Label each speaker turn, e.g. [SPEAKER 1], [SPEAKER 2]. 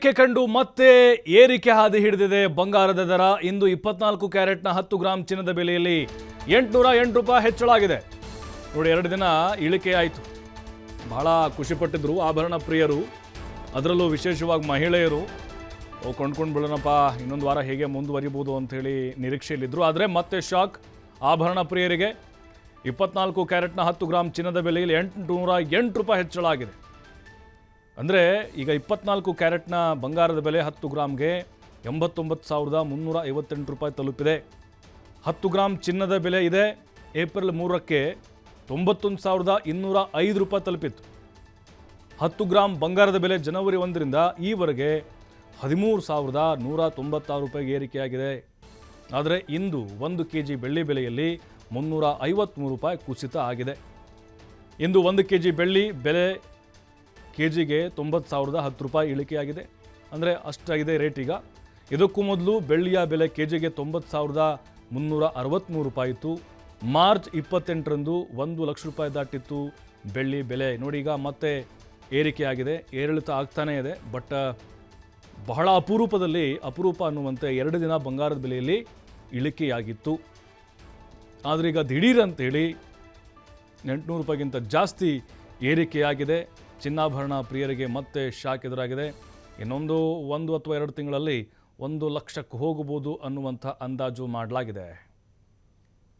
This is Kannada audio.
[SPEAKER 1] ಏರಿಕೆ ಕಂಡು ಮತ್ತೆ ಏರಿಕೆ ಹಾದಿ ಹಿಡಿದಿದೆ ಬಂಗಾರದ ದರ. ಇಂದು 24 ಕ್ಯಾರೆಟ್ನ 10 ಗ್ರಾಂ ಚಿನ್ನದ ಬೆಲೆಯಲ್ಲಿ 808 ರೂಪಾಯಿ ಹೆಚ್ಚಳಾಗಿದೆ. ನೋಡಿ, 2 ದಿನ ಇಳಿಕೆ ಆಯಿತು. ಬಹಳ ಖುಷಿಪಟ್ಟಿದ್ರು ಆಭರಣ ಪ್ರಿಯರು, ಅದರಲ್ಲೂ ವಿಶೇಷವಾಗಿ ಮಹಿಳೆಯರು. ಕೊಂಡ್ಕೊಂಡು ಬಿಡೋಣಪ್ಪ, ಇನ್ನೊಂದು ವಾರ ಹೇಗೆ ಮುಂದುವರಿಬೋದು ಅಂಥೇಳಿ ನಿರೀಕ್ಷೆಯಲ್ಲಿದ್ದರು. ಆದರೆ ಮತ್ತೆ ಶಾಕ್ ಆಭರಣ ಪ್ರಿಯರಿಗೆ. 24 ಕ್ಯಾರೆಟ್ನ 10 ಗ್ರಾಂ ಚಿನ್ನದ ಬೆಲೆಯಲ್ಲಿ 808 ರೂಪಾಯಿ ಹೆಚ್ಚಳ ಆಗಿದೆ. ಅಂದರೆ ಈಗ 24 ಕ್ಯಾರೆಟ್ನ ಬಂಗಾರದ ಬೆಲೆ 10 ಗ್ರಾಮ್ಗೆ 89,358 ರೂಪಾಯಿ ತಲುಪಿದೆ. 10 ಗ್ರಾಂ ಚಿನ್ನದ ಬೆಲೆ ಇದೆ ಏಪ್ರಿಲ್ 3ಕ್ಕೆ 91,205 ರೂಪಾಯಿ ತಲುಪಿತ್ತು. 10 ಗ್ರಾಂ ಬಂಗಾರದ ಬೆಲೆ ಜನವರಿ 1ರಿಂದ ಈವರೆಗೆ 13,196 ರೂಪಾಯಿಗೆ ಏರಿಕೆಯಾಗಿದೆ. ಆದರೆ ಇಂದು 1 kg ಬೆಳ್ಳಿ ಬೆಲೆಯಲ್ಲಿ 353 ರೂಪಾಯಿ ಕುಸಿತ ಆಗಿದೆ. ಇಂದು 1 kg ಬೆಳ್ಳಿ ಬೆಲೆ ಕೆಜಿಗೆ 90,010 ರೂಪಾಯಿ ಇಳಿಕೆಯಾಗಿದೆ. ಅಂದರೆ ಅಷ್ಟಾಗಿದೆ ರೇಟ್ ಈಗ. ಇದಕ್ಕೂ ಮೊದಲು ಬೆಳ್ಳಿಯ ಬೆಲೆ ಕೆಜಿಗೆ 90,363 ರೂಪಾಯಿ ಇತ್ತು. ಮಾರ್ಚ್ 28ರಂದು 1 ಲಕ್ಷ ರೂಪಾಯಿ ದಾಟಿತ್ತು ಬೆಳ್ಳಿ ಬೆಲೆ. ನೋಡಿ, ಈಗ ಮತ್ತೆ ಏರಿಕೆಯಾಗಿದೆ, ಏರಿಳಿತ ಆಗ್ತಾನೇ ಇದೆ. ಬಟ್ ಬಹಳ ಅಪರೂಪ ಅನ್ನುವಂತೆ 2 ದಿನ ಬಂಗಾರದ ಬೆಲೆಯಲ್ಲಿ ಇಳಿಕೆಯಾಗಿತ್ತು. ಆದರೆ ಈಗ ದಿಢೀರ್ ಅಂತೇಳಿ 800 ರೂಪಾಯಿಗಿಂತ ಜಾಸ್ತಿ ಏರಿಕೆಯಾಗಿದೆ. ಚಿನ್ನಾಭರಣ ಪ್ರಿಯರಿಗೆ ಮತ್ತೆ ಶಾಕ್ ಎದುರಾಗಿದೆ. ಇನ್ನೊಂದು 1 ಅಥವಾ 2 ತಿಂಗಳಲ್ಲಿ 1 ಲಕ್ಷಕ್ಕೆ ಹೋಗಬಹುದು ಅನ್ನುವಂಥ ಅಂದಾಜು ಮಾಡಲಾಗಿದೆ.